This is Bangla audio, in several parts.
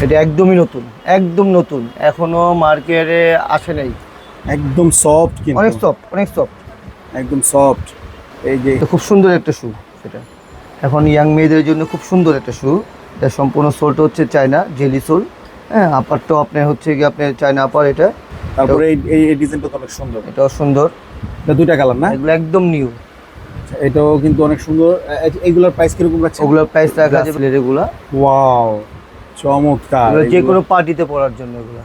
এটা একদমই নতুন, একদম নতুন, এখনো মার্কেটে আসে নাই। একদম সফট, কিন্তু অনেক সফট, অনেক সফট, একদম সফট। এই যে এটা খুব সুন্দর একটা শু। সেটা এখন ইয়াং মেয়েদের জন্য খুব সুন্দর একটা শু। এটা সম্পূর্ণ সোলটা হচ্ছে চায়না জেলি সোল। হ্যাঁ, আপারটাও আপনার হচ্ছে কি আপনার চায়না আপার। এটা তারপরে এই ডিজাইনটা তো অনেক সুন্দর। এটাও সুন্দর। এটা দুইটা কালার না? এগুলো একদম নিউ। এটাও কিন্তু অনেক সুন্দর। এইগুলোর প্রাইস কিরকম রাখছে? ওগুলোর প্রাইস রাখা যাবে এগুলা। ওয়াও, চমৎকার। যে কোনো পার্টিতে পরার জন্য এগুলো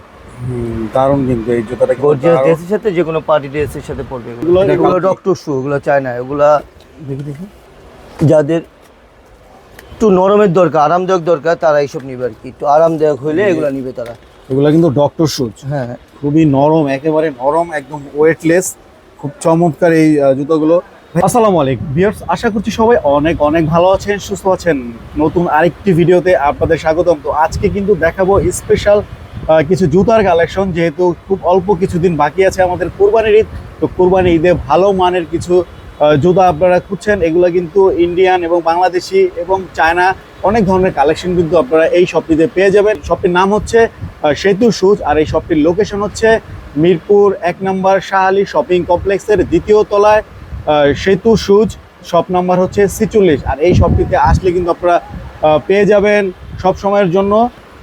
দারুণ। কিন্তু এই জুতাটা গর্জিয়াস ড্রেসের সাথে, যে কোনো পার্টি ড্রেসের সাথে পরবে এগুলো। ডক্টর শু, এগুলো চায়না। এগুলা দেখি দেখি। যাদের একটু নরমের দরকার, আরামদায়ক দরকার, তারা এইসব নিবে আর কি। একটু আরামদায়ক হইলে এগুলো নিবে তারা। এগুলা কিন্তু ডক্টর শুজ। হ্যাঁ, খুবই নরম, একেবারে নরম, একদম ওয়েটলেস। খুব চমৎকার এই জুতোগুলো। আসসালামু আলাইকুম ভিউয়ার্স, আশা করছি সবাই অনেক অনেক ভালো আছেন, সুস্থ আছেন। নতুন আরেকটি ভিডিওতে আপনাদের স্বাগতম। তো আজকে কিন্তু দেখাবো স্পেশাল কিছু জুতার কালেকশন। যেহেতু খুব অল্প কিছুদিন বাকি আছে আমাদের কোরবানির ঈদ, তো কোরবানি ঈদে ভালো মানের কিছু জুতা আপনারা খুঁজছেন। এগুলো কিন্তু ইন্ডিয়ান এবং বাংলাদেশি এবং চায়না অনেক ধরনের কালেকশন কিন্তু আপনারা এই শপটিতে পেয়ে যাবেন। শপটির নাম হচ্ছে সেতু শুজ, আর এই শপটির লোকেশন হচ্ছে মিরপুর 1 নম্বর শাহ আলী শপিং কমপ্লেক্সের 2য় তলায় সেতু শুজ। শপ নাম্বার হচ্ছে 46। আর এই শপটিতে আসলে কিন্তু আপনারা পেয়ে যাবেন সব সময়ের জন্য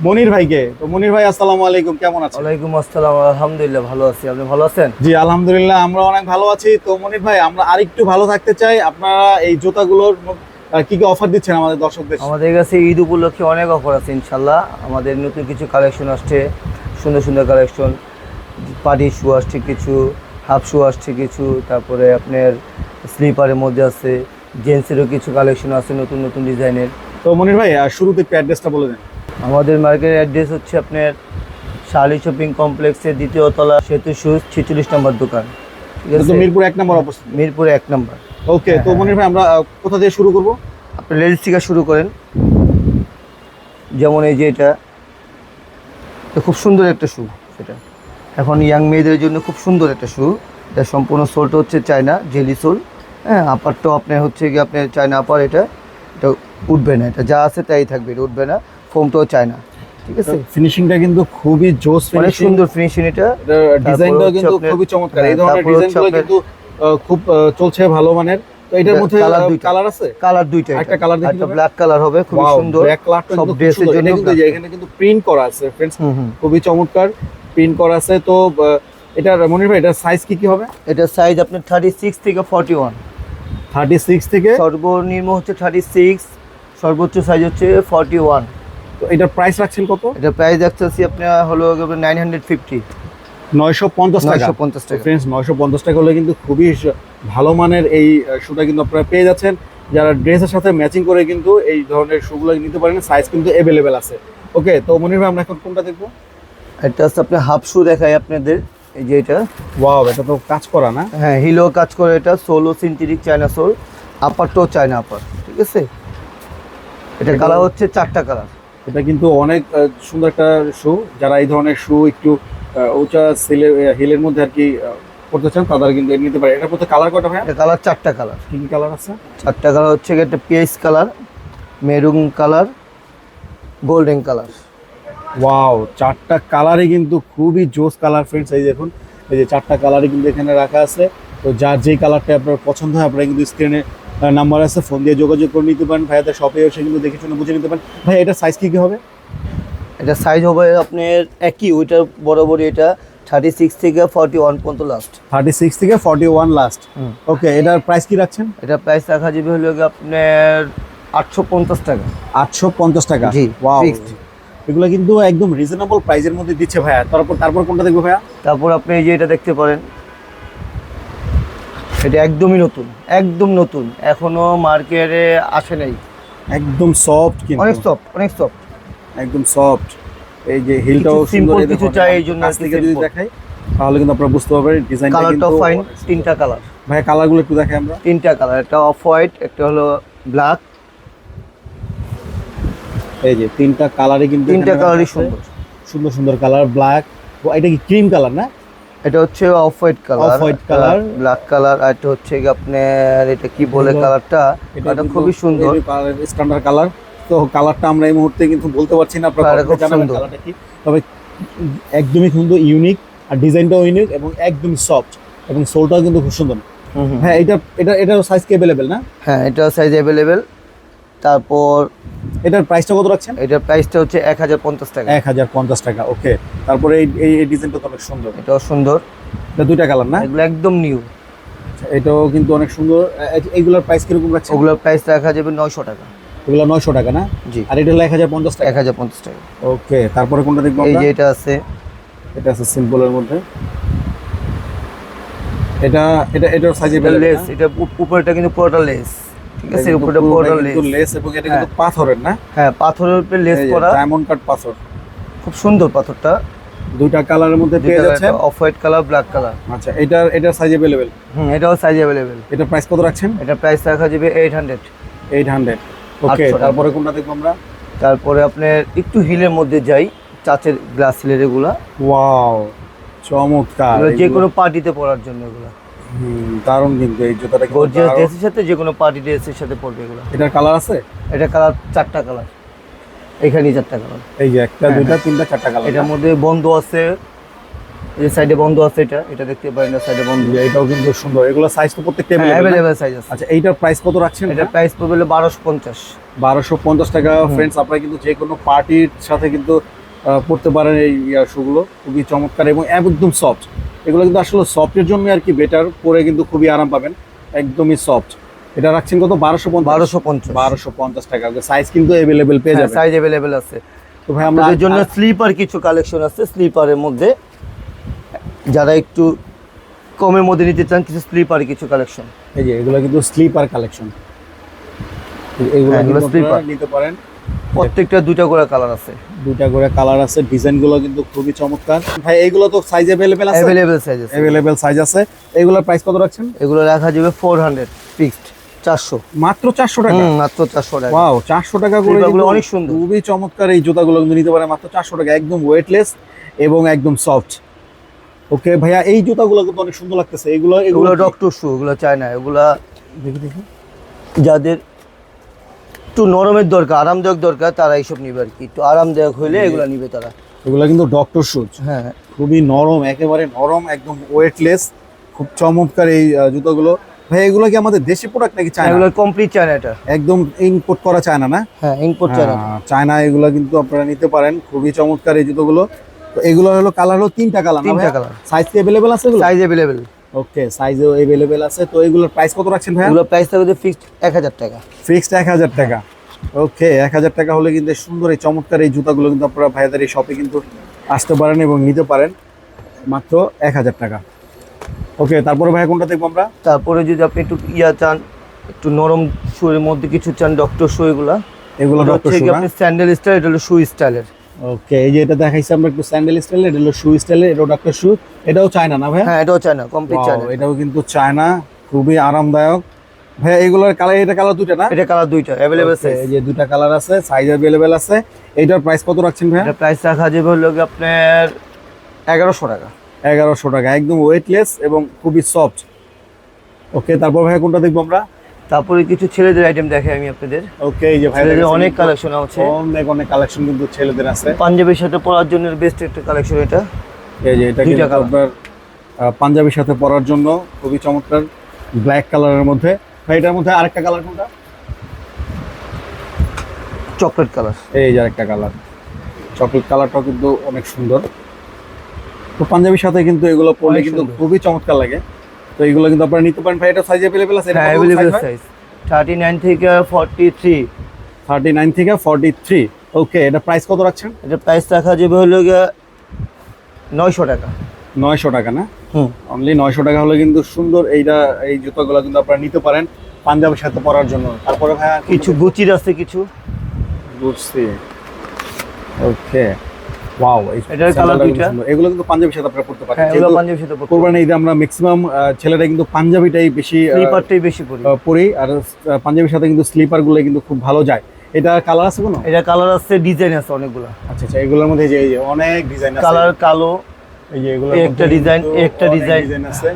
মনির ভাইকে। তো মনির ভাই, আসসালামু আলাইকুম, কেমন আছেন? ওয়ালাইকুম আসসালাম, আলহামদুলিল্লাহ ভালো আছি। আপনি ভালো আছেন? জি আলহামদুলিল্লাহ, আমরা অনেক ভালো আছি। তো মনির ভাই, আমরা আরেকটু ভালো থাকতে চাই। আপনারা এই জুতাগুলোর কি কি অফার দিচ্ছেন আমাদের দর্শকদের? আমাদের কাছে ঈদ উপলক্ষে অনেক অফার আছে ইনশাল্লাহ। আমাদের নতুন কিছু কালেকশন আসছে, সুন্দর সুন্দর কালেকশন। পার্টি শু আসছে কিছু, হাফ শু আসছে কিছু, তারপরে আপনার স্লিপারের মধ্যে আছে, জেন্টসেরও কিছু কালেকশন আছে নতুন নতুন ডিজাইনের। তো মনির ভাই, শুরুতে একটু অ্যাড্রেসটা বলে দেন। আমাদের মার্কেটের অ্যাড্রেস হচ্ছে আপনার শালি শপিং কমপ্লেক্সের 2য় তলা সেতু শুজ 46 নম্বর দোকান। ঠিক আছে, মিরপুর 1 নম্বর অবস্থা। মিরপুরে 1 নম্বর। ওকে, তো মনির ভাই, আমরা কোথা থেকে শুরু করব? আপনি লেডিস থেকে শুরু করেন। যেমন এই যে এটা খুব সুন্দর একটা শু। সেটা এখন ইয়াং মেয়েদের জন্য খুব সুন্দর একটা শু। এটা সম্পূর্ণ সোলটা হচ্ছে চায়না জেলি সোল। হ্যাঁ, আপারটাও আপনার হচ্ছে কি আপনার চায়না আপার। এটা উঠবে না, এটা যা আছে তাই থাকবে, এটা উঠবে না। ফোমটাও চায়না। ঠিক আছে, ফিনিশিংটা কিন্তু খুবই জোস, অনেক সুন্দর ফিনিশিং। এটা ডিজাইনটাও কিন্তু খুবই চমৎকার। এই ধরনের ডিজাইনগুলো কিন্তু খুব চলছে ভালো মানের। তো এটার মধ্যে কালার আছে? কালার দুইটা। একটা কালার দেখি, একটা ব্ল্যাক কালার হবে, খুব সুন্দর। ব্ল্যাক কালারটা সব কিন্তু ড্রেসের জন্য। কিন্তু এখানে কিন্তু প্রিন্ট করা আছে फ्रेंड्स, খুবই চমৎকার প্রিন্ট করা আছে। তো এটার মনির ভাই, এটার সাইজ কি কি হবে? এটা সাইজ আপনার 36 থেকে 41। 36 থেকে সর্বনিম্ন হচ্ছে 36, সর্বোচ্চ সাইজ হচ্ছে 41। তো এটার প্রাইস রাখছেন কত? এটা প্রাইস দেখতেছি আপনার হলো 950, 950 টাকা। 950 টাকা फ्रेंड्स, 950 টাকা হলে কিন্তু খুবই ভালো মানের এই শুটা কিন্তু আপনারা পেয়ে যাচ্ছেন। যারা ড্রেসের সাথে ম্যাচিং করে কিন্তু এই ধরনের শুগুলো নিতে পারেন। সাইজ কিন্তু অ্যাভেলেবেল আছে। ওকে, তো মনির ভাই, আমরা এখন কোনটা দেখবো? এটা হচ্ছে আপনার হাফ শু দেখাই আপনাদের। এই যে এটা, ওয়াও, এটা তো কাজ করা না? হ্যাঁ, হিলো কাজ করে। এটা সোলো সিনথেটিক চায়না সোল, আপারটাও চায়না আপার। ঠিক আছে, এটা কালার হচ্ছে 4টা কালার। এটা কিন্তু অনেক সুন্দর একটা শু। যারা এই ধরনের শু একটু উঁচা হিলের মধ্যে আর কি করতে চান, তারা কিন্তু এটা নিতে পারে। এটার মধ্যে কালার কটা ভাই? এটা কালার 4টা কালার। কি কি কালার আছে? 4টা কালার হচ্ছে একটা pace colour, maroon colour, golden colour. Wow, 4টা কালারই কিন্তু খুবই জোস কালার फ्रेंड्स। এই দেখুন, এই যে 4টা কালারই কিন্তু এখানে রাখা আছে। তো যার যেই কালারটা আপনার পছন্দ হয়, আপনারা কিন্তু স্ক্রিনে নাম্বার আছে, ফোন দিয়ে যোগাযোগ করে নিতে পারেন। ভাইয়াদের শপে এসে কিন্তু দেখে শুনে বুঝে নিতে পারেন। ভাই, এটা সাইজ কি কি হবে? এটা সাইজ হবে আপনার একই, ওইটার বরাবরই। এটা 36 থেকে 41 পর্যন্ত লাস্ট। 36 থেকে 41 লাস্ট। ওকে, এটার প্রাইস কি রাখছেন? এটা প্রাইস রাখা যাবে হলো আপনার 850 টাকা। 850 টাকা। জি, ওয়াও, ফিক্সড। এগুলো কিন্তু একদম রিজনেবল প্রাইসের মধ্যে দিচ্ছে ভাইয়া। তারপর কোনটা দেখবো ভাইয়া? তারপর আপনি এই যে এটা দেখতে পারেন। এটা একদমই নতুন, একদম নতুন, এখনো মার্কেটে আসে নাই। একদম সফট, কিন্তু অনেক সফট, অনেক সফট, একদম সফট। এই যে হিলটাও সিম্পল কিছু চাই, এই জন্য কাছ থেকে যদি দেখাই তাহলে কিন্তু আপনারা বুঝতে পারবেন ডিজাইনটা কালারটা কিন্তু ফাইন। 3টা কালার। ভাইয়া, কালারগুলো একটু দেখাই আমরা। 3টা কালার, একটা অফ হোয়াইট, একটা হলো ব্ল্যাক। এই যে 3টা কালারই কিন্তু 3টা কালারই সুন্দর সুন্দর সুন্দর কালার। ব্ল্যাক, এটা কি ক্রিম কালার না? এটা হচ্ছে off white colour, off white colour, black colour. আর এটা হচ্ছে কি আপনার, এটা কি বলে কালারটা, এটা খুবই সুন্দর। Standard colour. তো কালারটা আমরা এই মুহূর্তে কিন্তু বলতে পারছি না, আপনারা কালারটা খুব জানাবেন সুন্দর। কালারটা কি। তবে একদমই কিন্তু ইউনিক, আর ডিজাইনটাও ইউনিক এবং একদমই সফট, এবং সোলটাও কিন্তু খুব সুন্দর। হ্যাঁ, এটার সাইজ কি अवेलेबल না? হ্যাঁ, এটা সাইজ অ্যাভেলেবেল। তারপর এটার প্রাইসটা কত রাখছেন? এটার প্রাইসটা হচ্ছে 1050 টাকা। 1050 টাকা। ওকে, তারপরে এই ডিজাইনটা তো অনেক সুন্দর। এটাও সুন্দর। এটা দুইটা কালার না? এগুলো একদম নিউ। এটাও কিন্তু অনেক সুন্দর। এইগুলোর প্রাইস কিরকম রাখছেন? ওগুলোর প্রাইস রাখা যাবে 900 টাকা। এগুলো 900 টাকা না? জি, আর এটা হলো 1050 টাকা। 1050 টাকা। ওকে, তারপরে কোনটা দেখবো এই আমরা? যে এটা আছে, এটা আছে সিম্পলের মধ্যে। এটার সাইজ এটা লেস, এটা উপরেটা কিন্তু পুরোটা লেস। ঠিক আছে, উপরেটা পুরোটা লেস। লেস, এবং এটা কিন্তু পাথরের না? হ্যাঁ, পাথরের উপরে লেস করা, ডায়মন্ড কাট পাথর। খুব সুন্দর পাথরটা। দুইটা কালারের মধ্যে পেয়ে যাচ্ছেন। Of white colour, black colour. আচ্ছা, এটার সাইজ अवेलेबल। এটাও সাইজ অ্যাভেলেবেল। এটা প্রাইস কত রাখছেন? এটা প্রাইস রাখা যাবে 800। 800। ওকে, 800 টাকা। তারপরে কোনটা দেখবো আমরা? তারপরে আপনার একটু হিলের মধ্যে যাই, চাচের গ্লাস হিলের। এগুলা ওয়াও, চমৎকার। এগুলো যে কোনো পার্টিতে পরার জন্য এগুলা দারুণ কিন্তু এই জুতাটা কিন্তু গর্জিয়াস দারুণ। ড্রেসের সাথে, যে কোনো পার্টি ড্রেসের সাথে পরবে এগুলো। এটার কালার আছে? এটা কালার 4টা কালার, এখানেই 4টা কালার। এই যে একটা, হ্যাঁ, দুইটা, তিনটা, চারটা কালার। এটার মধ্যে বন্ধ আছে, এই সাইডে বন্ধ আছে। এটা দেখতে পারেন, না সাইডে বন্ধ। এটাও কিন্তু সুন্দর। এগুলো সাইজ তো প্রত্যেকটা available না? অ্যাভেলেবেল সাইজ আছে। আচ্ছা, এইটার প্রাইস কত রাখছেন? এটা প্রাইস পড়বে হলো 1250। 1250 টাকা। ফ্রেন্ডস, আপনারা কিন্তু যে কোনো পার্টির সাথে কিন্তু পড়তে পারেন এই শুগুলো। খুবই চমৎকার এবং একদম সফট। এগুলো কিন্তু আসলে সফটের জন্য আর কি বেটার, পরে কিন্তু খুবই আরাম পাবেন, একদমই সফট। এটা রাখছেন কত? 1250। 1250 টাকা। সাইজ কিন্তু अवेलेबल পেয়ে যাবেন। সাইজ অ্যাভেলেবেল আছে। তো ভাই, আমরা আমাদের জন্য স্লিপার কিছু কালেকশন আছে। স্লিপারের মধ্যে যারা একটু কমের মধ্যে নিতে চান, কিছু স্লিপার কিছু কালেকশন। এই যে এগুলো কিন্তু স্লিপার কালেকশন। এগুলো হ্যাঁ, এগুলো কিন্তু sleeper। আপনারা নিতে পারেন। প্রত্যেকটা 2টা করে কালার আছে। দুইটা করে কালার আছে, ডিজাইনগুলো কিন্তু খুবই চমৎকার। ভাই, এইগুলো তো সাইজ अवेलेबल আছে? অ্যাভেলেবেল সাইজ আছে। अवेलेबल সাইজ আছে। এগুলোর প্রাইস কত রাখছেন? এগুলো রাখা যাবে 400 ফিক্সড। 400 মাত্র 400 টাকা। মাত্র 400 টাকা। ওয়াও, 400 টাকা করে জুতাগুলো কিন্তু অনেক সুন্দর। খুবই চমৎকার। এই জুতাগুলো কিন্তু নিতে পারেন মাত্র 400 টাকা, একদম ওয়েটলেস এবং একদম সফট। ওকে ভাইয়া, এই জুতাগুলো কিন্তু অনেক সুন্দর লাগতেছে। এগুলো এগুলো কি? ডক্টর শু, এগুলো চায় না। এগুলা দেখি। যাদের একটু নরমের দরকার, আরামদায়ক দরকার, তারা এইসব নিবে আর কি। একটু আরামদায়ক হইলে এগুলো নিবে তারা। এগুলো কিন্তু ডক্টর শুজ। হ্যাঁ, খুবই নরম, একেবারে নরম, একদম ওয়েটলেস। খুব চমৎকার এই জুতোগুলো। ভাই, এগুলো কি আমাদের দেশি প্রোডাক্ট নাকি চায়না? এগুলো কমপ্লিট চায়না। এটা একদম ইম্পোর্ট করা চায়না না? হ্যাঁ, ইম্পোর্ট চায়না। চায়না। এগুলো কিন্তু আপনারা নিতে পারেন, খুবই চমৎকার এই জুতোগুলো। তো এগুলো হলো কালার হলো 3টা কালার। 3টা কালার। সাইজ কি अवेलेबल আছে এগুলো? Size available. ওকে, সাইজও अवेलेबल আছে। তো এগুলোর প্রাইস কত রাখছেন ভাই? এগুলো প্রাইস থাকবে ফিক্সড 1000 টাকা। ফিক্সড 1000 টাকা। ওকে, 1000 টাকা হলে কিন্তু সুন্দর এই চমৎকার এই জুতাগুলো কিন্তু আপনারা ভাইয়াদের এই শপে কিন্তু আসতে পারেন এবং নিতে পারেন মাত্র 1000 টাকা। ওকে, তারপরে ভাইয়া কোনটা দেখবো আমরা? তারপরে যদি আপনি একটু চান, একটু নরম শুয়ের মধ্যে কিছু চান, ডক্টর শু এগুলা। এগুলো ডক্টর হচ্ছে শু কি না? আপনি স্যান্ডেল স্টাইল, এটা হলো শু স্টাইলের। ওকে, এই যে এটা দেখাইছি আমরা একটু স্যান্ডেল স্টাইলের, এটা হলো শু স্টাইলের, এটাও ডক্টর শু। এটাও চায়না না ভাই? হ্যাঁ, এটাও চায়না, কমপ্লিট Wow, চায়না। এটাও কিন্তু চায়না, খুবই আরামদায়ক। ভাই, এগুলোর কালার, এটা কালার দুইটা না? এটা কালার 2টা অ্যাভেলেবেল Okay, সাইজ। এই যে দুইটা কালার আছে, সাইজ अवेलेबल আছে। এইটার প্রাইস কত রাখছেন ভাই? এটা প্রাইস রাখা যাবে হলো কি আপনার 1100 টাকা। 1100 টাকা, একদম ওয়েটলেস এবং খুবই সফট। ওকে, তারপর ভাই কোনটা দেখবো আমরা? তারপরে কিছু ছেলেদের আইটেম দেখাই আমি আপনাদের। ওকে, এই যে ভাই ছেলেদের অনেক কালেকশন আছে। অনেক কালেকশন কিন্তু ছেলেদের আছে। পাঞ্জাবির সাথে পরার জন্য বেস্ট একটা কালেকশন এটা। এই যে এটা দুইটা কিন্তু colour। আপনার পাঞ্জাবির সাথে পরার জন্য খুবই চমৎকার, ব্ল্যাক কালারের মধ্যে। ভাই, এটার মধ্যে আরেকটা কালার কোনটা? Chocolate colour. এই যে আরেকটা কালার, চকলেট কালারটাও কিন্তু অনেক সুন্দর। তো পাঞ্জাবির সাথে কিন্তু এগুলো পরলে অনেক কিন্তু সুন্দর। খুবই চমৎকার লাগে। তো এগুলো কিন্তু আপনারা নিতে পারেন। ভাই, এটা সাইজ अवेलेबल আছে? হ্যাঁ, অ্যাভেলেবেল সাইজ 39 থেকে 43। 39 থেকে 43। ওকে, এটা প্রাইস কত রাখছেন? এটা প্রাইস রাখা যাবে হলো গিয়ে 900 টাকা। 900 টাকা না? হুম। অনলি 900 টাকা হলে কিন্তু সুন্দর এই জুতাগুলো কিন্তু আপনারা নিতে পারেন পাঞ্জাবির সাথে পরার জন্য। তারপরে ভাই কিছু গুচির আছে কিছু। বুঝছি। ওকে, ওয়াও, এটার colour দুইটা। এগুলো কিন্তু পাঞ্জাবির সাথে আপনারা পড়তে পারেন। হ্যাঁ, এগুলো পাঞ্জাবির সাথে পরতে। কোরবানি ঈদে আমরা ম্যাক্সিমাম ছেলেরা কিন্তু পাঞ্জাবিটাই বেশি স্লিপারটাই বেশি পরি। পরি, আর পাঞ্জাবির সাথে কিন্তু স্লিপার গুলো কিন্তু খুব ভালো যায়। এটা কালার আছে কোনো? এটা কালার আছে, ডিজাইন আছে অনেকগুলো। আচ্ছা আচ্ছা, এগুলোর মধ্যে এই যে অনেক ডিজাইন আছে। কালার কালো, এই যে এগুলো একটা ডিজাইন, একটা ডিজাইন আছে।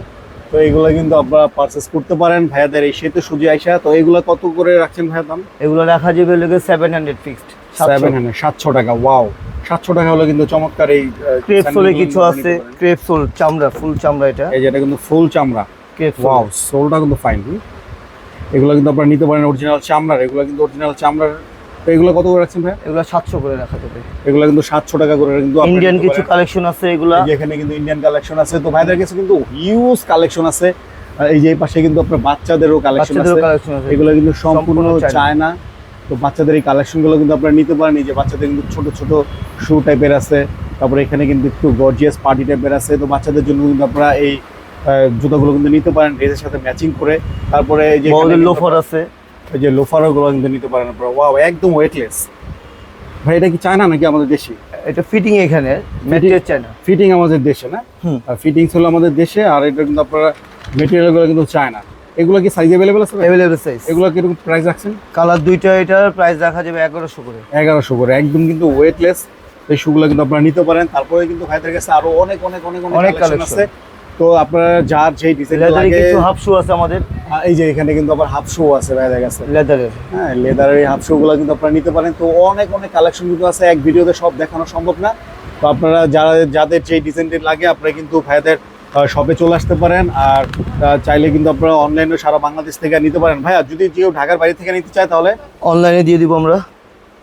তো এগুলো কিন্তু আপনারা পারচেস করতে পারেন ভাইয়াদের এই শীতে সুজি আইসা। তো এগুলো কত করে রাখছেন ভাইয়া দাম? এগুলো রাখা যাবে লেগে 700 ফিক্সড। 700 টাকা। ওয়াও, 700 টাকা হলো কিন্তু চমৎকার এই ক্রেপ সোলে স্যান্ডেলগুলো কিছু আপনারা আছে, নিতে পারেন। ক্রেপ সোল চামড়া, ফুল চামড়া এটা। এই যেটা কিন্তু ফুল চামড়া। ক্রেপ ওয়াও, সোলটা কিন্তু ফাইন। এগুলো কিন্তু আপনারা নিতে পারেন অরিজিনাল চামড়ার, এগুলো কিন্তু অরিজিনাল চামড়ার। তো এগুলো কত করে রাখছেন ভাই? এগুলো 700 করে রাখা যাবে। এগুলো কিন্তু 700 টাকা করে কিন্তু আপনারা ইন্ডিয়ান নিতে কিছু পারেন। কালেকশন আছে এগুলা। এই যে এখানে কিন্তু ইন্ডিয়ান কালেকশন আছে। তো ভাইদের কাছে কিন্তু হিউজ কালেকশন আছে। আর এই যে এই পাশে কিন্তু আপনার বাচ্চাদেরও কালেকশন আছে। বাচ্চাদেরও কালেকশন আছে। এগুলো কিন্তু সম্পূর্ণ সম্পূর্ণ চায়না। চায়না। তো বাচ্চাদের এই কালেকশনগুলো কিন্তু আপনারা নিতে পারেন। এই যে বাচ্চাদের কিন্তু ছোট ছোট শু টাইপের আছে। তারপরে এখানে কিন্তু একটু গর্জিয়াস পার্টি টাইপের আছে। তো বাচ্চাদের জন্য কিন্তু আপনারা এই জুতাগুলো কিন্তু নিতে পারেন ড্রেসের সাথে ম্যাচিং করে। তারপরে এই যে বড়দের লোফার আছে। এই যে লোফারগুলো কিন্তু নিতে পারেন আপনারা। ওয়াও, একদম ওয়েটলেস। ভাই এটা কি চায়না নাকি আমাদের দেশি? এটা ফিটিং এখানে ম্যাটেরিয়াল চায়না। ফিটিং আমাদের দেশে না? হুম। আর ফিটিংস হলো আমাদের দেশে, আর এটা কিন্তু আপনারা মেটেরিয়ালগুলো কিন্তু চায়না। এগুলো কি সাইজ অ্যাভেলেবেল আছে ভাই? Available size. এগুলো কিরকম প্রাইস রাখছেন? কালার দুইটা, এটার প্রাইস রাখা যাবে 1100 করে। 1100 করে। একদম কিন্তু ওয়েটলেস। এই শুগুলো কিন্তু আপনারা নিতে পারেন। তারপরে কিন্তু ভাইদের কাছে আরো অনেক অনেক অনেক অনেক অনেক কালেকশন collection। আছে। তো আপনারা যার যেই ডিজাইন লেদারের লাগে। কিছু হাফ শু আছে আমাদের। এই যে এখানে কিন্তু আবার হাফ শু আছে ভাইদের কাছে। লেদারের। হ্যাঁ, লেদারের হাফ শু গুলো কিন্তু আপনারা নিতে পারেন। তো অনেক অনেক কালেকশন কিন্তু আছে, এক ভিডিওতে সব দেখানো সম্ভব না। তো আপনারা যাদের যে ডিজাইনটি লাগে আপনারা কিন্তু ভাইদের শপে চলে আসতে পারেন। আর চাইলে কিন্তু আপনারা অনলাইনে সারা বাংলাদেশ থেকে নিতে পারেন। ভাইয়া যদি কেউ ঢাকার বাইরে থেকে নিতে চায় তাহলে অনলাইনে দিয়ে দিব আমরা।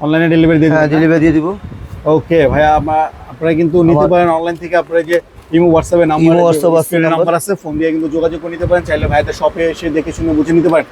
অনলাইনে ডেলিভারি দিয়ে হ্যাঁ, দিবেন? ডেলিভারি দিয়ে দিব। ওকে ভাইয়া, আপনারা কিন্তু নিতে পারেন অনলাইন থেকে। আপনারা যে ইমো হোয়াটসঅ্যাপে নাম্বার, ইমো, হোয়াটসঅ্যাপ আছে, নাম্বার আছে, ফোন দিয়ে কিন্তু যোগাযোগ করে নিতে পারেন। চাইলে ভাইদের শপে এসে দেখে শুনে বুঝে নিতে পারেন।